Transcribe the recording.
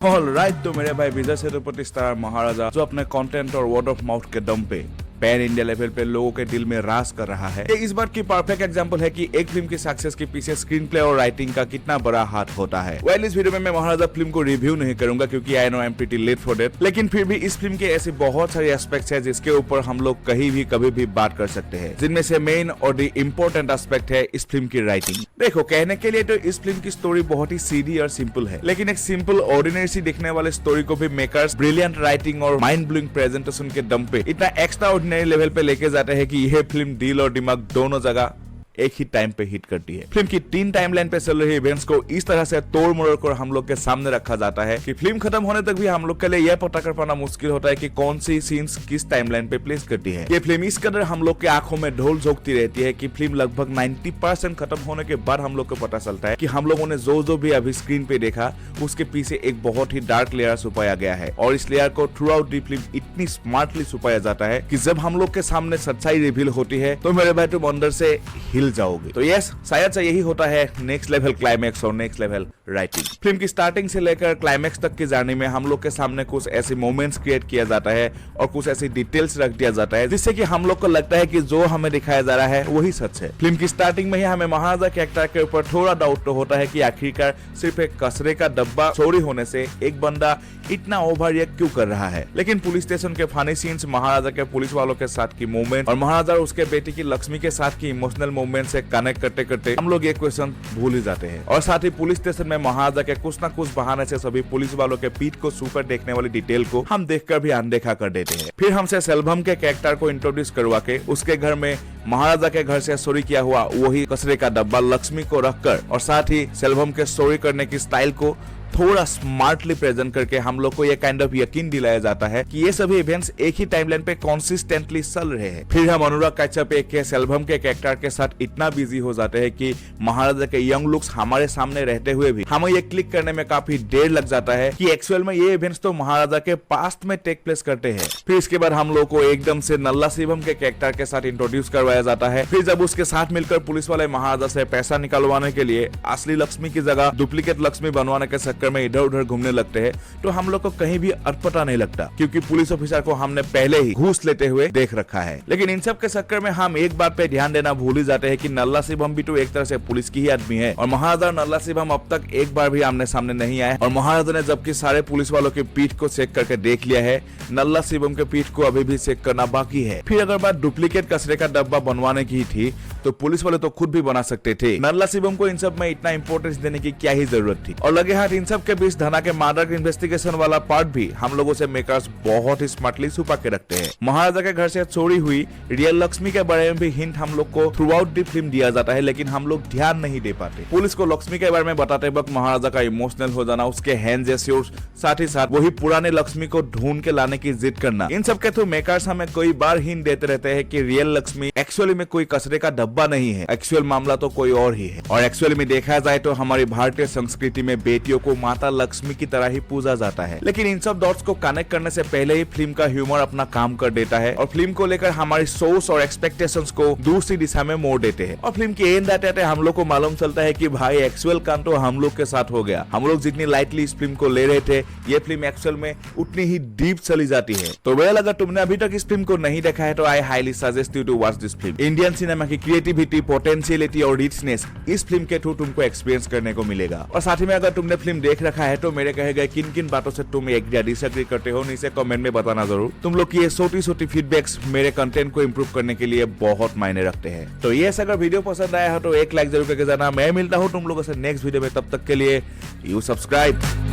Alright, तो मेरे भाई विजय सेतुपति स्टार महाराजा जो अपने कंटेंट और वर्ड ऑफ माउथ के दम पे पैन इंडिया लेवल पे लोगों के दिल में राज कर रहा है। ये इस बार की परफेक्ट एग्जांपल है कि एक फिल्म की सक्सेस के पीछे स्क्रीन प्ले और राइटिंग का कितना बड़ा हाथ होता है। वेल, इस वीडियो में मैं महाराजा फिल्म को रिव्यू नहीं करूंगा क्योंकि I know I am pretty late for that, लेकिन फिर भी इस फिल्म के ऐसे बहुत सारे एस्पेक्ट्स है जिसके ऊपर हम लोग कहीं भी कभी भी बात कर सकते हैं, जिनमें से मेन और द इम्पोर्टेंट एस्पेक्ट है इस फिल्म की राइटिंग। देखो, कहने के लिए तो इस फिल्म की स्टोरी बहुत ही सीधी और सिंपल है, लेकिन एक सिंपल ऑर्डिनरी सी दिखने वाले स्टोरी को भी मेकर्स ब्रिलियंट राइटिंग और माइंड ब्लोइंग प्रेजेंटेशन के दम पे इतना एक्स्ट्रा ऑर्डिनरी लेवल पे लेके जाता है कि यह फिल्म दिल और दिमाग दोनों जगह एक ही टाइम पे हिट करती है। फिल्म की 3 टाइमलाइन पे चल रही इवेंट्स को इस तरह से तोड़ मरोड़ कर हम लोग के सामने रखा जाता है कि फिल्म खत्म होने तक भी हम लोग के लिए यह पता कर पाना मुश्किल होता है कि कौन सी सीन्स किस टाइमलाइन पे प्लेस करती है। ये फिल्म इस कदर हम लोग के आंखों में ढोल झोंकती रहती है कि फिल्म लगभग 90% खत्म होने के बाद हम लोग को पता चलता है कि हम लोगों ने जो भी अभी स्क्रीन पे देखा उसके पीछे एक बहुत ही डार्क लेयर छुपाया गया है, और इस लेयर को थ्रू आउट दी फिल्म इतनी स्मार्टली छुपाया जाता है कि जब हम लोग के सामने सच्चाई रिवील होती है तो मेरे भाई तुम अंदर से हिल जाओगे। तो यस, शायद से यही होता है नेक्स्ट लेवल क्लाइमैक्स और नेक्स्ट लेवल राइटिंग। फिल्म की स्टार्टिंग से लेकर क्लाइमैक्स तक की जर्नी में हम लोग के सामने कुछ ऐसे मोमेंट्स क्रिएट किया जाता है और कुछ ऐसी डिटेल्स रख दिया जाता है जिससे कि हम लोग को लगता है कि जो हमें दिखाया जा रहा है वही सच है। फिल्म की स्टार्टिंग में ही हमें महाराजा कैरेक्टर के ऊपर थोड़ा डाउट तो होता है कि आखिरकार सिर्फ एक कचरे का डब्बा चोरी होने से एक बंदा इतना ओवर रिएक्ट क्यों कर रहा है, लेकिन पुलिस स्टेशन के फनी सीन्स, महाराजा के पुलिस वालों के साथ की मूवमेंट और महाराजा और उसके बेटी की लक्ष्मी के साथ की इमोशनल मूवमेंट से कनेक्ट करते करते हम लोग ये क्वेश्चन भूल ही जाते हैं। और साथ ही पुलिस स्टेशन में महाराजा के कुछ न कुछ बहाने से सभी पुलिस वालों के पीठ को सुपर देखने वाली डिटेल को हम देखकर भी अनदेखा कर देते हैं। फिर हमसे सेल्वम के कैरेक्टर को इंट्रोड्यूस करवा के उसके घर में महाराजा के घर से चोरी किया हुआ वही कचरे का डब्बा लक्ष्मी को रखकर और साथ ही सेल्वम के चोरी करने की स्टाइल को थोड़ा स्मार्टली प्रेजेंट करके हम लोग को ये काइंड ऑफ यकीन दिलाया जाता है कि ये सभी इवेंट्स एक ही टाइमलाइन पे कंसिस्टेंटली चल रहे हैं। फिर हम अनुराग कश्यप के सेल्वम के कैरेक्टर के साथ इतना बिजी हो जाते हैं कि महाराजा के यंग लुक्स हमारे सामने रहते हुए भी हमें ये क्लिक करने में काफी देर लग जाता है कि एक्चुअल में ये इवेंट्स तो महाराजा के पास्ट में टेक प्लेस करते हैं। फिर इसके बाद हम लोग को एकदम से नल्ला शिवम के कैरेक्टर के साथ इंट्रोड्यूस करवाया जाता है। फिर जब उसके साथ मिलकर पुलिस वाले महाराजा से पैसा निकलवाने के लिए असली लक्ष्मी की जगह डुप्लीकेट लक्ष्मी बनवाने के चक्कर में इधर उधर घूमने लगते हैं तो हम लोग को कहीं भी अटपटा नहीं लगता क्योंकि पुलिस ऑफिसर को हमने पहले ही घूस लेते हुए देख रखा है। लेकिन इन सब के चक्कर में हम एक बात पे ध्यान देना भूल ही जाते हैं कि नल्ला शिवम भी तो एक तरह से पुलिस की ही आदमी है और महाराजा और नल्ला शिवम अब तक एक बार भी आमने सामने नहीं आए। और महाराजा ने जबकि सारे पुलिस वालों के पीठ को चेक करके देख लिया है, नल्ला शिवम के पीठ को अभी भी चेक करना बाकी है। फिर अगर बात डुप्लीकेट कचरे का डब्बा बनवाने की थी तो पुलिस वाले तो खुद भी बना सकते थे। नल्ला शिवम को इन सब में इतना इंपॉर्टेंस देने की क्या ही जरूरत थी। और लगे हाथ इन सब के बीच धना के मर्डर इन्वेस्टिगेशन वाला पार्ट भी हम लोगों से मेकर्स बहुत ही स्मार्टली छुपा के रखते हैं। महाराजा के घर से चोरी हुई रियल लक्ष्मी के बारे में भी हिंट हम लोग को थ्रू आउट द फिल्म दिया जाता है, लेकिन हम लोग ध्यान नहीं दे पाते। पुलिस को लक्ष्मी के बारे में बताते वक्त महाराजा का इमोशनल हो जाना, उसके हैंड जेस्चर्स, साथ ही साथ वही पुराने लक्ष्मी को ढूंढ के लाने की जिद करना, इन सब के थ्रू मेकर्स हमें कई बार हिंट देते रहते हैं कि रियल लक्ष्मी एक्चुअली में कोई कचरे का डब्बा नहीं है, एक्चुअल मामला तो कोई और ही है। और एक्चुअली में देखा जाए तो हमारी भारतीय संस्कृति में बेटियों को माता लक्ष्मी की तरह ही पूजा जाता है। लेकिन इन सब डॉट्स को कनेक्ट करने से पहले ही फिल्म का ह्यूमर अपना काम कर देता है और फिल्म को लेकर हमारी सोच और एक्सपेक्टेशंस को दूसरी दिशा में मोड़ देते हैं। और फिल्म के एंड आते हम लोग को मालूम चलता है कि भाई एक्चुअल काम तो हम लोग के साथ हो गया। हम लोग जितनी लाइटली इस फिल्म को ले रहे थे ये फिल्म एक्चुअल में उतनी ही डीप चली जाती है। तो वेल, अगर तुमने अभी तक इस फिल्म को नहीं देखा है तो I highly suggest you to watch this film. Indian cinema की क्रिएटिविटी, पोटेंशियलिटी और रिचनेस इस फिल्म के थ्रू तुमको एक्सपीरियंस करने को मिलेगा। और साथ ही में अगर तुमने फिल्म देख रखा है तो मेरे कहे गए किन किन बातों से तुम एग्री या डिसएग्री करते हो नीचे कमेंट में बताना जरूर। तुम लोग की ये छोटी छोटी फीडबैक्स मेरे कंटेंट को इंप्रूव करने के लिए बहुत मायने रखते हैं। तो ये अगर वीडियो पसंद आया हो तो एक लाइक जरूर करके जाना। मैं मिलता हूँ तुम लोगों से नेक्स्ट वीडियो में, तब तक के लिए यू सब्सक्राइब।